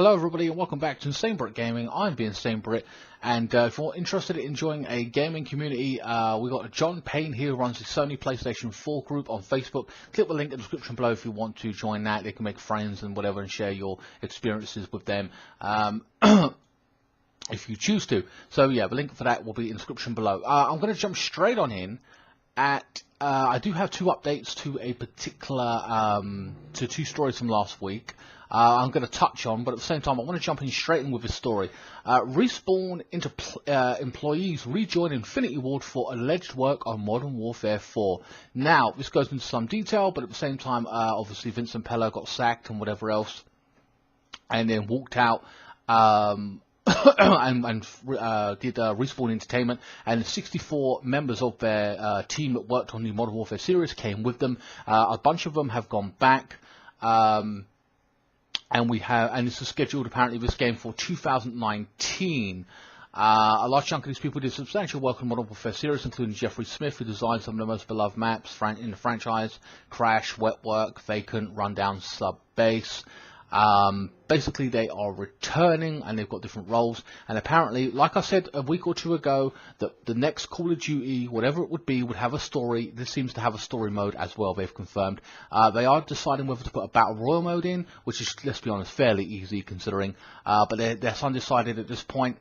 Hello everybody and welcome back to INSANEBRIT Gaming. I'm the INSANEBRIT, and if you're interested in joining a gaming community, we've got John Payne here who runs the Sony PlayStation 4 group on Facebook. Click the link in the description below if you want to join that. They can make friends and whatever and share your experiences with them if you choose to. So yeah, the link for that will be in the description below. I'm going to jump straight on in at I do have two updates to a particular to two stories from last week. I'm going to touch on, but at the same time I want to jump in straight in with this story. Respawn employees rejoin Infinity Ward for alleged work on Modern Warfare 4. Now this goes into some detail, but at the same time obviously Vincent Pello got sacked and whatever else, and then walked out and did Respawn Entertainment, and 64 members of their team that worked on the Modern Warfare series came with them. A bunch of them have gone back, and this is scheduled apparently this game for 2019. A large chunk of these people did substantial work on Modern Warfare series, including Jeffrey Smith, who designed some of the most beloved maps in the franchise: Crash, Wetwork, Vacant, Rundown, Sub Base. Basically they are returning and they've got different roles, and apparently, like I said a week or two ago, that the next Call of Duty, whatever it would be, would have a story. This seems to have a story mode as well, they've confirmed. They are deciding whether to put a Battle Royale mode in, which is, let's be honest, fairly easy considering, but they're undecided at this point,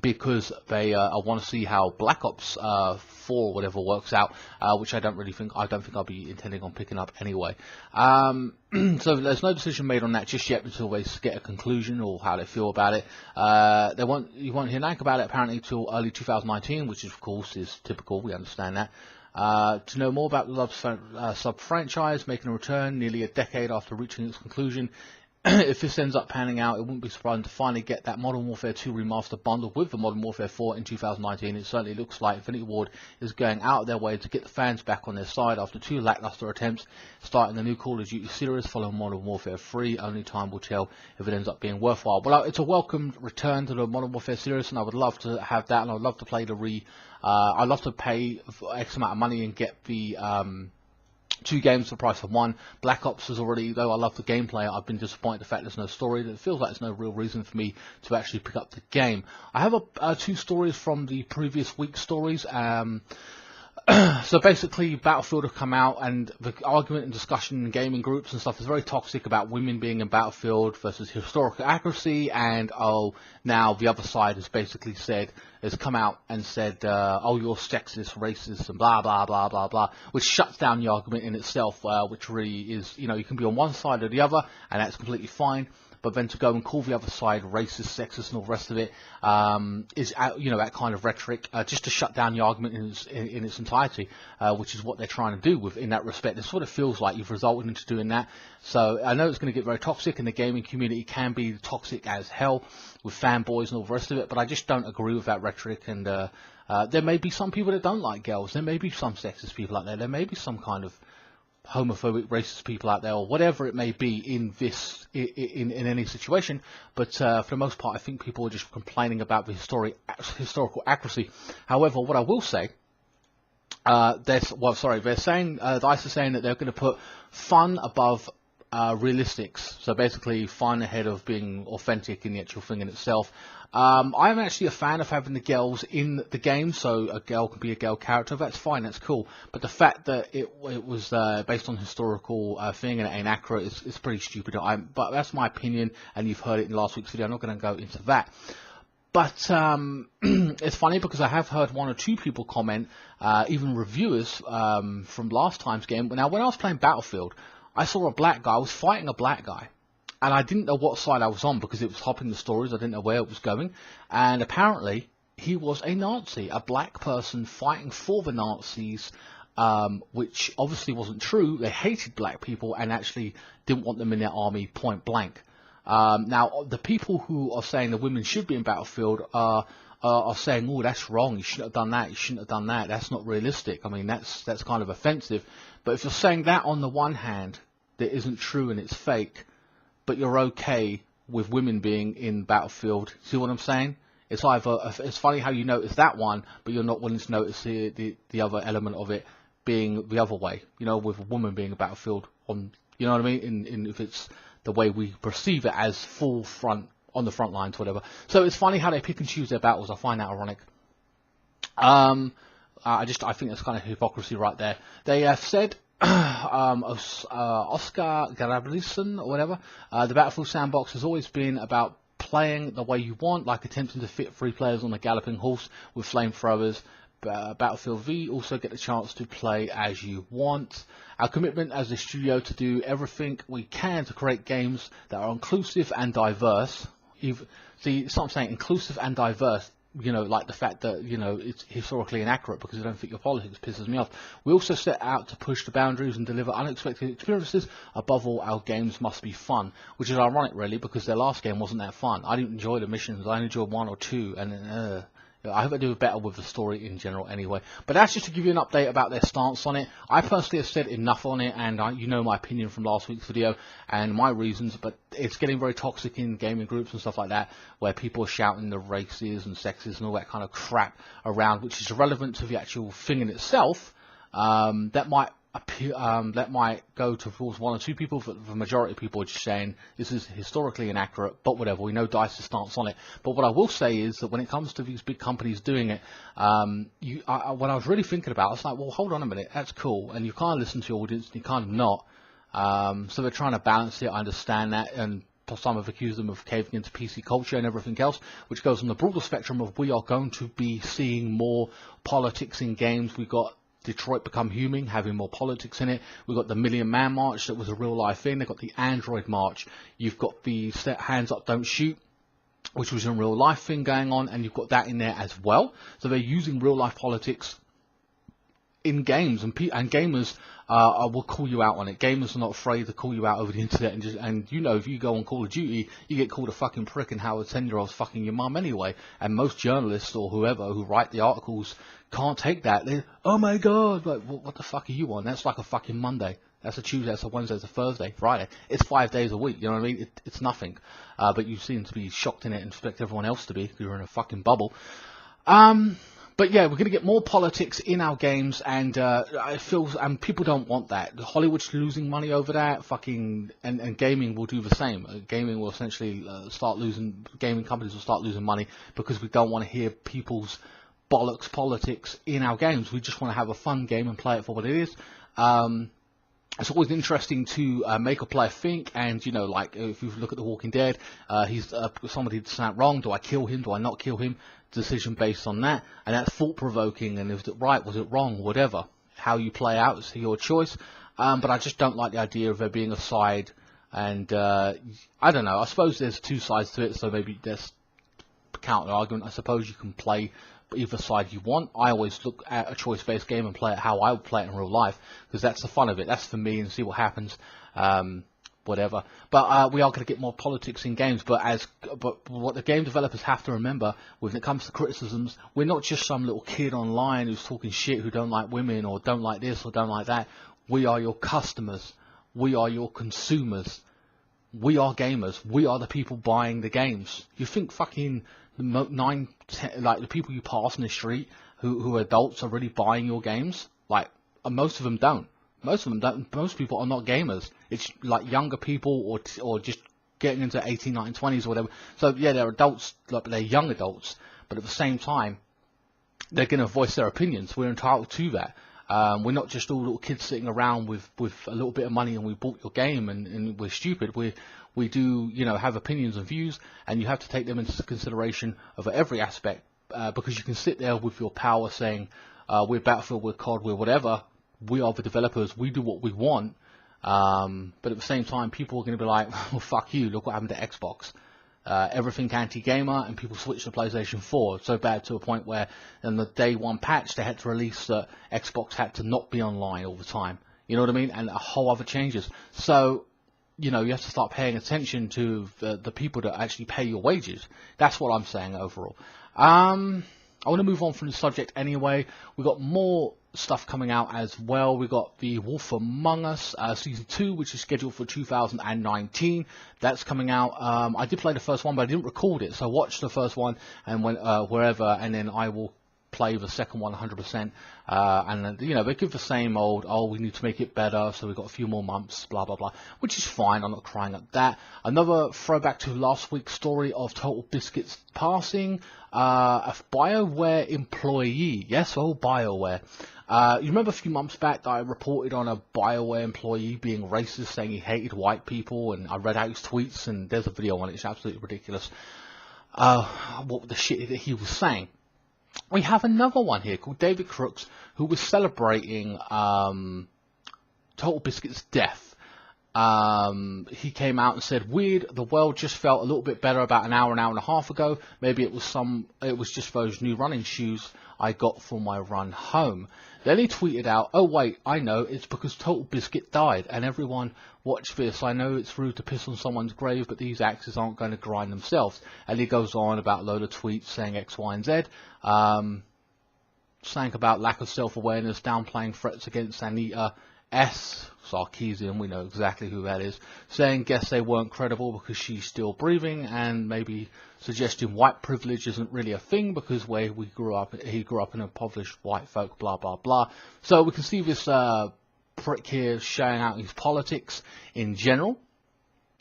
because they want to see how Black Ops 4 or whatever works out, which I don't think I'll be intending on picking up anyway. So there's no decision made on that just yet until they get a conclusion or how they feel about it. You won't hear anything about it apparently until early 2019, which of course is typical. We understand that. To know more about the sub-franchise making a return nearly a decade after reaching its conclusion, if this ends up panning out, it wouldn't be surprising to finally get that Modern Warfare 2 remaster bundled with the Modern Warfare 4 in 2019. It certainly looks like Infinity Ward is going out of their way to get the fans back on their side after two lackluster attempts starting the new Call of Duty series following Modern Warfare 3. Only time will tell if it ends up being worthwhile. Well, it's a welcomed return to the Modern Warfare series, and I would love to have that, and I would love to play I'd love to pay X amount of money and get the two games for the price of one. Black Ops is already, though I love the gameplay, I've been disappointed the fact there's no story. It feels like there's no real reason for me to actually pick up the game. I have two stories from the previous week's stories. So basically, Battlefield have come out, and the argument and discussion in gaming groups and stuff is very toxic about women being in Battlefield versus historical accuracy, and now the other side has come out and said, oh, you're sexist, racist, and blah, blah, blah, blah, blah, which shuts down the argument in itself, which really is, you can be on one side or the other, and that's completely fine. But then to go and call the other side racist, sexist, and all the rest of it is, that kind of rhetoric, just to shut down the argument in its entirety, which is what they're trying to do in that respect. It sort of feels like you've resulted into doing that. So I know it's going to get very toxic, and the gaming community can be toxic as hell with fanboys and all the rest of it, but I just don't agree with that rhetoric. And there may be some people that don't like girls. There may be some sexist people out there. There may be some kind of homophobic, racist people out there, or whatever it may be in any situation, but for the most part I think people are just complaining about the historical accuracy. However, what I will say, they're saying, DICE is saying that they're going to put fun above realistics, so basically fun ahead of being authentic in the actual thing in itself. I'm actually a fan of having the girls in the game, so a girl can be a girl character. That's fine, that's cool. But the fact that it was based on historical thing and it ain't accurate is pretty stupid. But that's my opinion, and you've heard it in last week's video. I'm not going to go into that. But it's funny because I have heard one or two people comment, even reviewers from last time's game. Now, when I was playing Battlefield, I saw a black guy. I was fighting a black guy, and I didn't know what side I was on because it was hopping the stories. I didn't know where it was going, and apparently he was a Nazi, a black person fighting for the Nazis, which obviously wasn't true. They hated black people and actually didn't want them in their army point blank. Now, the people who are saying the women should be in Battlefield are saying, oh, that's wrong, you shouldn't have done that, you shouldn't have done that, that's not realistic. I mean, that's kind of offensive. But if you're saying that on the one hand, that isn't true and it's fake, but you're okay with women being in Battlefield, see what I'm saying? It's funny how you notice that one, but you're not willing to notice the other element of it being the other way, with a woman being a Battlefield on, you know what I mean? If it's the way we perceive it as full front, on the front lines, whatever. So it's funny how they pick and choose their battles. I find that ironic. I think that's kind of hypocrisy right there. They have said, Oscar Gabrielson or whatever, the Battlefield sandbox has always been about playing the way you want, like attempting to fit 3 players on a galloping horse with flamethrowers. Battlefield V also get the chance to play as you want. Our commitment as a studio to do everything we can to create games that are inclusive and diverse. See, it's not saying inclusive and diverse, you know, like the fact that, you know, it's historically inaccurate because I don't think your politics pisses me off. We also set out to push the boundaries and deliver unexpected experiences. Above all, our games must be fun, which is ironic, really, because their last game wasn't that fun. I didn't enjoy the missions. I only enjoyed 1 or 2, and then, I hope I do better with the story in general anyway. But that's just to give you an update about their stance on it. I personally have said enough on it, and you know my opinion from last week's video and my reasons, but it's getting very toxic in gaming groups and stuff like that, where people are shouting the races and sexes and all that kind of crap around, which is irrelevant to the actual thing in itself. That might go towards 1 or 2 people, but the majority of people are just saying this is historically inaccurate, but whatever, we know DICE's stance on it. But what I will say is that when it comes to these big companies doing it, when I was really thinking about it, I was like, well, hold on a minute, that's cool, and you can't listen to your audience, and you can't not. So they're trying to balance it, I understand that, and some have accused them of caving into PC culture and everything else, which goes on the broader spectrum of we are going to be seeing more politics in games. We've got Detroit Become Human, having more politics in it. We've got the Million Man March, that was a real life thing. They've got the Android March. You've got the Hands Up Don't Shoot, which was a real life thing going on, and you've got that in there as well. So they're using real life politics in games, and gamers will call you out on it. Gamers are not afraid to call you out over the internet, and you know, if you go on Call of Duty, you get called a fucking prick and how a 10-year-old's fucking your mum anyway. And most journalists or whoever who write the articles can't take that. They, oh my god, like what the fuck are you on? That's like a fucking Monday. That's a Tuesday, that's a Wednesday, that's a Thursday, Friday. It's 5 days a week, you know what I mean? It's nothing. But you seem to be shocked in it and expect everyone else to be, because you're in a fucking bubble. But yeah, we're going to get more politics in our games, and it feels, and people don't want that. Hollywood's losing money over that, and gaming will do the same. Gaming will essentially gaming companies will start losing money because we don't want to hear people's bollocks politics in our games. We just want to have a fun game and play it for what it is. It's always interesting to make a player think, and you know, like if you look at The Walking Dead, he's somebody did something wrong. Do I kill him? Do I not kill him? Decision based on that, and that's thought-provoking. And is it right? Was it wrong? Whatever. How you play out is your choice. But I just don't like the idea of there being a side. And I don't know. I suppose there's 2 sides to it, so maybe there's counter argument. I suppose you can play either side you want. I always look at a choice-based game and play it how I would play it in real life, because that's the fun of it. That's for me, and see what happens. Whatever. But we are going to get more politics in games. But what the game developers have to remember when it comes to criticisms, we're not just some little kid online who's talking shit, who don't like women or don't like this or don't like that. We are your customers. We are your consumers. We are gamers. We are the people buying the games. You think fucking like the people you pass in the street who are adults are really buying your games? Like most of them don't. Most of them don't. Most people are not gamers. It's like younger people or just getting into 18, 19, 20s or whatever. So yeah, they're adults, like they're young adults, but at the same time, they're going to voice their opinions. We're entitled to that. We're not just all little kids sitting around with a little bit of money and we bought your game and we're stupid. We do, you know, have opinions and views, and you have to take them into consideration of every aspect, because you can sit there with your power saying, we're Battlefield, we're COD, we're whatever. We are the developers, we do what we want, but at the same time, people are going to be like, well, fuck you, look what happened to Xbox. Everything anti-gamer, and people switched to PlayStation 4. It's so bad to a point where in the day 1 patch, they had to release that Xbox had to not be online all the time. You know what I mean? And a whole other changes. So, you know, you have to start paying attention to the people that actually pay your wages. That's what I'm saying overall. I want to move on from the subject anyway. We've got more stuff coming out as well. We've got the Wolf Among Us Season 2, which is scheduled for 2019. That's coming out. I did play the first one, but I didn't record it. So watch the first one and went wherever, and then I will play the second one 100%, and you know, they give the same old, oh, we need to make it better, so we've got a few more months, blah blah blah, which is fine. I'm not crying at that. Another throwback to last week's story of Total Biscuit's passing. A BioWare employee, yes, oh, BioWare. You remember a few months back that I reported on a BioWare employee being racist, saying he hated white people, and I read out his tweets, and there's a video on it. It's absolutely ridiculous. What the shit that he was saying. We have another one here called David Crooks, who was celebrating Total Biscuit's death. He came out and said, "Weird, the world just felt a little bit better about an hour and a half ago. Maybe it was just those new running shoes I got for my run home." Then he tweeted out, "Oh wait, I know, it's because Total Biscuit died, and everyone watch this. I know it's rude to piss on someone's grave, but these axes aren't going to grind themselves." And he goes on about a load of tweets saying X, Y, and Z, saying about lack of self-awareness, downplaying threats against Anita S. Sarkeesian, we know exactly who that is, saying guess they weren't credible because she's still breathing, and maybe suggesting white privilege isn't really a thing because where he grew up in impoverished white folk, blah blah blah. So we can see this prick here showing out his politics in general.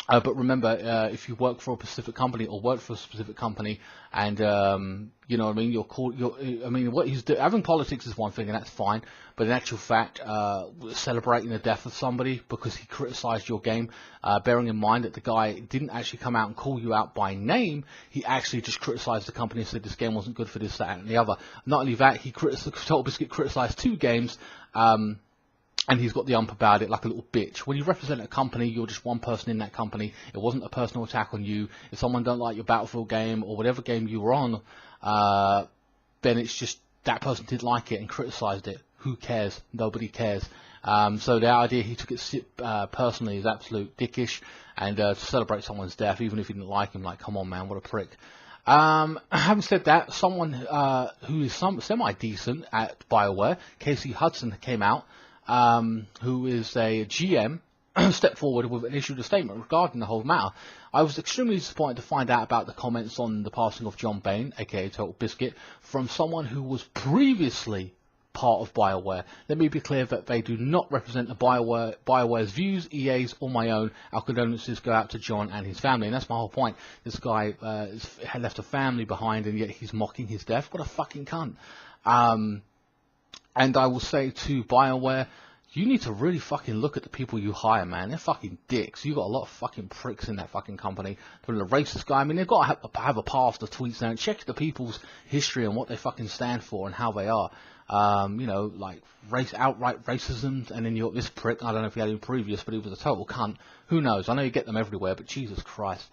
But remember, if you work for a specific company or work for a specific company, and you know what I mean, I mean, what he's doing, having politics is one thing, and that's fine. But in actual fact, celebrating the death of somebody because he criticised your game, bearing in mind that the guy didn't actually come out and call you out by name, he actually just criticised the company and said this game wasn't good for this, that, and the other. Not only that, Total Biscuit criticised 2 games. And he's got the ump about it like a little bitch. When you represent a company, you're just one person in that company. It wasn't a personal attack on you. If someone don't like your Battlefield game or whatever game you were on, then it's just that person didn't like it and criticised it. Who cares? Nobody cares. So the idea he took it personally is absolute dickish. And to celebrate someone's death, even if you didn't like him, like, come on, man, what a prick. Having said that, someone who is semi-decent at BioWare, Casey Hudson, came out. Who is a GM, stepped forward and issued a statement regarding the whole matter. I was extremely disappointed to find out about the comments on the passing of John Bain, aka Total Biscuit, from someone who was previously part of BioWare. Let me be clear that they do not represent the BioWare's views, EA's, or my own. Our condolences go out to John and his family, and that's my whole point. This guy had left a family behind, and yet he's mocking his death. What a fucking cunt. And I will say to BioWare, you need to really fucking look at the people you hire, man. They're fucking dicks. You got a lot of fucking pricks in that fucking company. From the racist guy, I mean, they've got to have a past of tweets now. Check the people's history and what they fucking stand for and how they are. You know, like outright racism, and then you got this prick. I don't know if he had any previous, but he was a total cunt. Who knows? I know you get them everywhere, but Jesus Christ.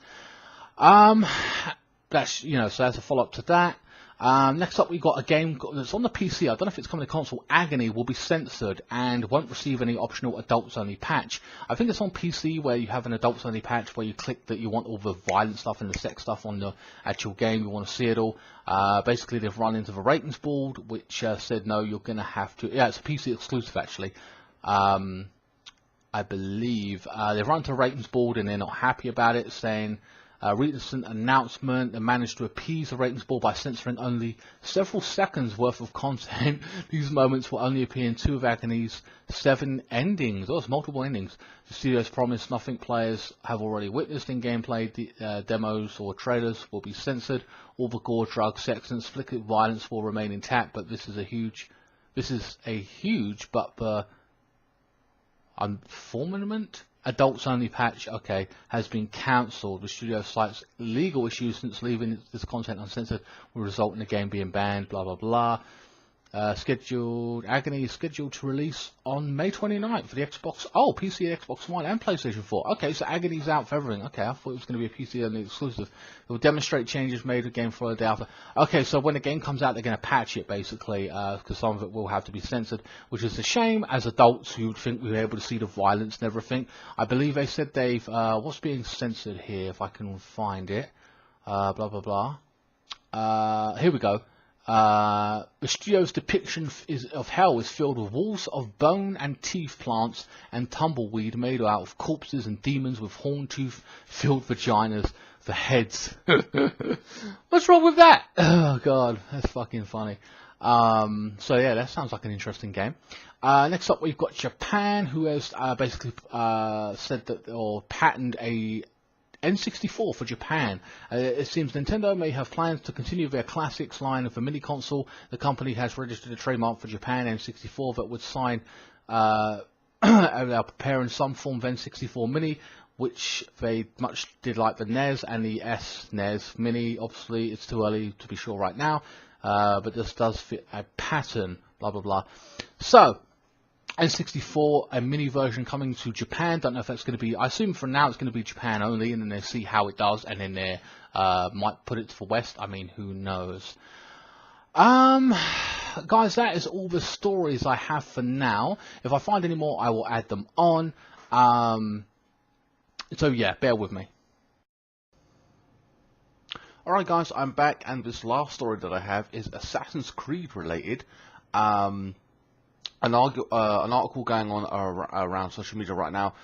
That's, you know, so that's a follow-up to that. Next up, we got a game that's on the PC. I don't know if it's coming to console. Agony will be censored and won't receive any optional adults-only patch. I think it's on PC where you have an adults-only patch where you click that you want all the violent stuff and the sex stuff on the actual game. You want to see it all. Basically, they've run into the ratings board, which said no, you're going to have to. Yeah, it's a PC exclusive actually. I believe they've run to the ratings board and they're not happy about it, saying. Recent announcement that managed to appease the ratings board by censoring only several seconds worth of content. These moments will only appear in 2 of Agony's 7 endings. Oh, it's multiple endings. The studio's promised nothing players have already witnessed in gameplay. Demos or trailers will be censored. All the gore, drugs, sex, and explicit violence will remain intact. But this is a huge but unfortunate. Adults only patch, okay, has been cancelled. The studio cites legal issues since leaving this content uncensored will result in the game being banned, blah blah blah. Agony is scheduled to release on May 29th for the Xbox, PC, Xbox One, and PlayStation 4. Okay, so Agony's out for everything. Okay, I thought it was going to be a PC only exclusive. It will demonstrate changes made to the game for a day after. Okay, so when the game comes out, they're going to patch it basically, because some of it will have to be censored, which is a shame. As adults who would think we were able to see the violence and everything, I believe they said they've what's being censored here, if I can find it. Blah blah blah. Here we go. The studio's depiction of hell is filled with walls of bone and teeth plants and tumbleweed made out of corpses and demons with horn tooth-filled vaginas for heads. What's wrong with that? Oh god, that's fucking funny. So yeah, that sounds like an interesting game. Next up, we've got Japan, who has basically said that, or patented a N64 for Japan. It seems Nintendo may have plans to continue their classics line of a mini console. The company has registered a trademark for Japan N64 that would sign. They are preparing some form of N64 Mini, which they much did like the NES and the SNES Mini. Obviously, it's too early to be sure right now, but this does fit a pattern. Blah blah blah. So, N64, a mini version coming to Japan. Don't know if that's going to be. I assume for now it's going to be Japan only, and then they see how it does, and then they might put it for West. I mean, who knows? Guys, that is all the stories I have for now. If I find any more, I will add them on. So yeah, bear with me. Alright guys, I'm back, and this last story that I have is Assassin's Creed related. An article going on around social media right now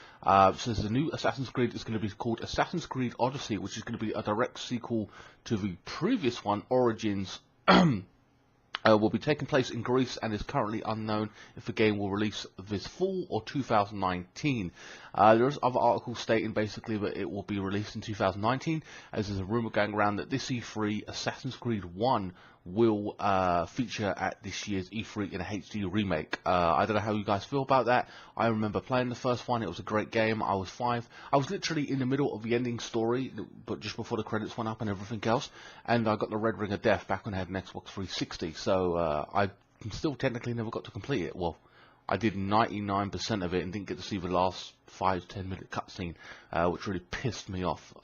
says the new Assassin's Creed is going to be called Assassin's Creed Odyssey, which is going to be a direct sequel to the previous one, Origins. Will be taking place in Greece, and is currently unknown if the game will release this fall or 2019. There is other articles stating basically that it will be released in 2019, as there's a rumor going around that this E3 Assassin's Creed 1 will feature at this year's E3 in a HD remake. I don't know how you guys feel about that. I remember playing the first one. It was a great game. I was 5. I was literally in the middle of the ending story, but just before the credits went up and everything else, and I got the Red Ring of Death back when I had an Xbox 360, so I still technically never got to complete it. Well, I did 99% of it and didn't get to see the last 5-10 minute cutscene, which really pissed me off.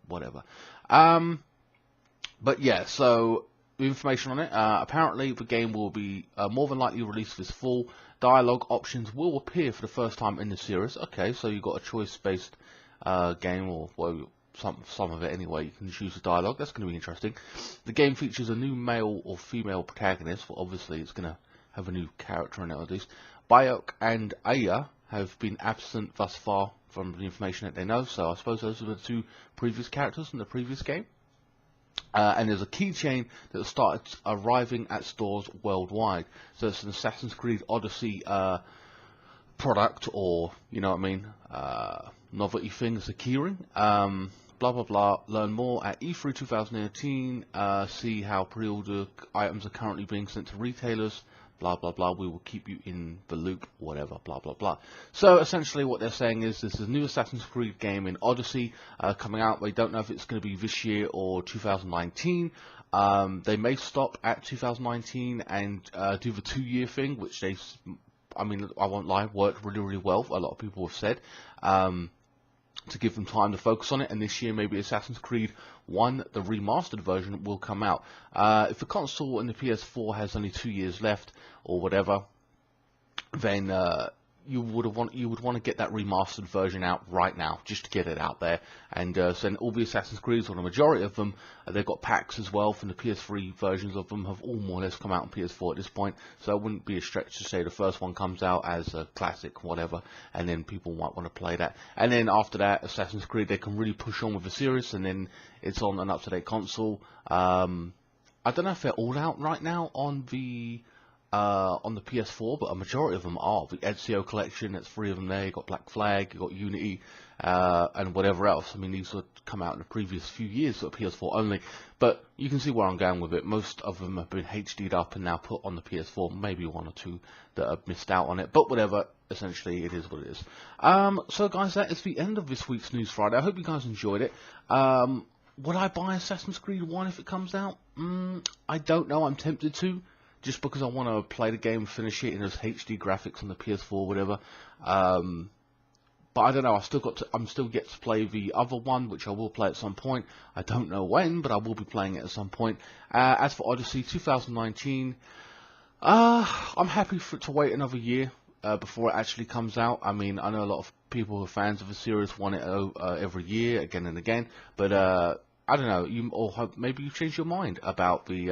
Whatever. But yeah, so information on it. Apparently the game will be more than likely released this fall. Dialogue options will appear for the first time in the series. Okay, so you've got a choice-based game, or well, some of it anyway. You can choose the dialogue. That's going to be interesting. The game features a new male or female protagonist. Well, obviously it's going to have a new character in it at least. Bayok and Aya have been absent thus far from the information that they know, so I suppose those are the two previous characters in the previous game. And there's a keychain that started arriving at stores worldwide. So it's an Assassin's Creed Odyssey product, or, you know what I mean, novelty thing. It's a keyring. Blah blah blah. Learn more at E3 2018. See how pre-order items are currently being sent to retailers. Blah blah blah. We will keep you in the loop. Whatever. Blah blah blah. So essentially, what they're saying is this is a new Assassin's Creed game in Odyssey coming out. They don't know if it's going to be this year or 2019. They may stop at 2019 and do the 2-year thing, which they, I mean, I won't lie, worked really really well. A lot of people have said. To give them time to focus on it, and this year maybe Assassin's Creed 1, the remastered version, will come out. If the console and the PS4 has only 2 years left, or whatever, then you would want to get that remastered version out right now, just to get it out there. And so all the Assassin's Creeds, or the majority of them, they've got packs as well from the PS3 versions of them, have all more or less come out on PS4 at this point. So it wouldn't be a stretch to say the first one comes out as a classic, whatever, and then people might want to play that. And then after that, Assassin's Creed, they can really push on with the series, and then it's on an up-to-date console. I don't know if they're all out right now on the PS4, but a majority of them are. The Ezio collection, that's 3 of them there. You got Black Flag, you got Unity, and whatever else. I mean, these would come out in the previous few years for PS4 only. But you can see where I'm going with it. Most of them have been HD'd up and now put on the PS4. Maybe 1 or 2 that have missed out on it. But whatever. Essentially, it is what it is. So guys, that is the end of this week's News Friday. I hope you guys enjoyed it. Would I buy Assassin's Creed 1 if it comes out? I don't know. I'm tempted to, just because I want to play the game, finish it in those HD graphics on the PS4, whatever. But I don't know. I'm still yet to play the other one, which I will play at some point. I don't know when, but I will be playing it at some point. As for Odyssey 2019, I'm happy for it to wait another year before it actually comes out. I mean, I know a lot of people who are fans of the series want it every year, again and again. But I don't know. Maybe you changed your mind about the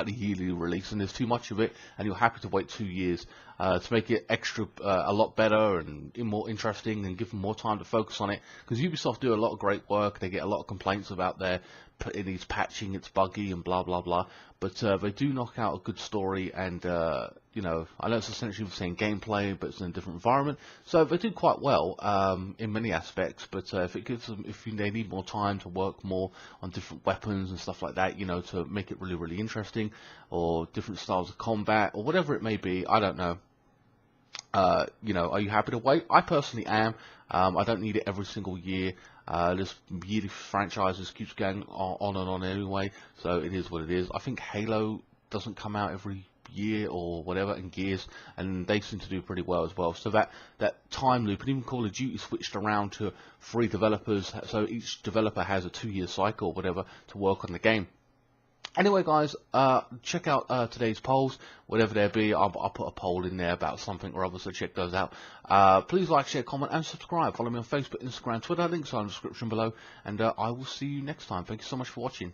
yearly release, and there's too much of it, and you're happy to wait 2 years to make it extra a lot better and more interesting, and give them more time to focus on it, because Ubisoft do a lot of great work. They get a lot of complaints about their it needs patching, it's buggy, and blah blah blah. But they do knock out a good story, and you know, I know it's essentially the same gameplay, but it's in a different environment. So they do quite well in many aspects. But if it gives them, if they need more time to work more on different weapons and stuff like that, you know, to make it really really interesting, or different styles of combat, or whatever it may be, I don't know. You know, are you happy to wait? I personally am. I don't need it every single year. This yearly franchises keeps going on and on anyway, so it is what it is. I think Halo doesn't come out every year or whatever, and Gears, and they seem to do pretty well as well. So that time loop, and even Call of Duty switched around to 3 developers, so each developer has a 2-year cycle or whatever to work on the game. Anyway, guys, check out today's polls, whatever there be. I'll put a poll in there about something or other, so check those out. Please like, share, comment, and subscribe. Follow me on Facebook, Instagram, Twitter. Links are in the description below, and I will see you next time. Thank you so much for watching.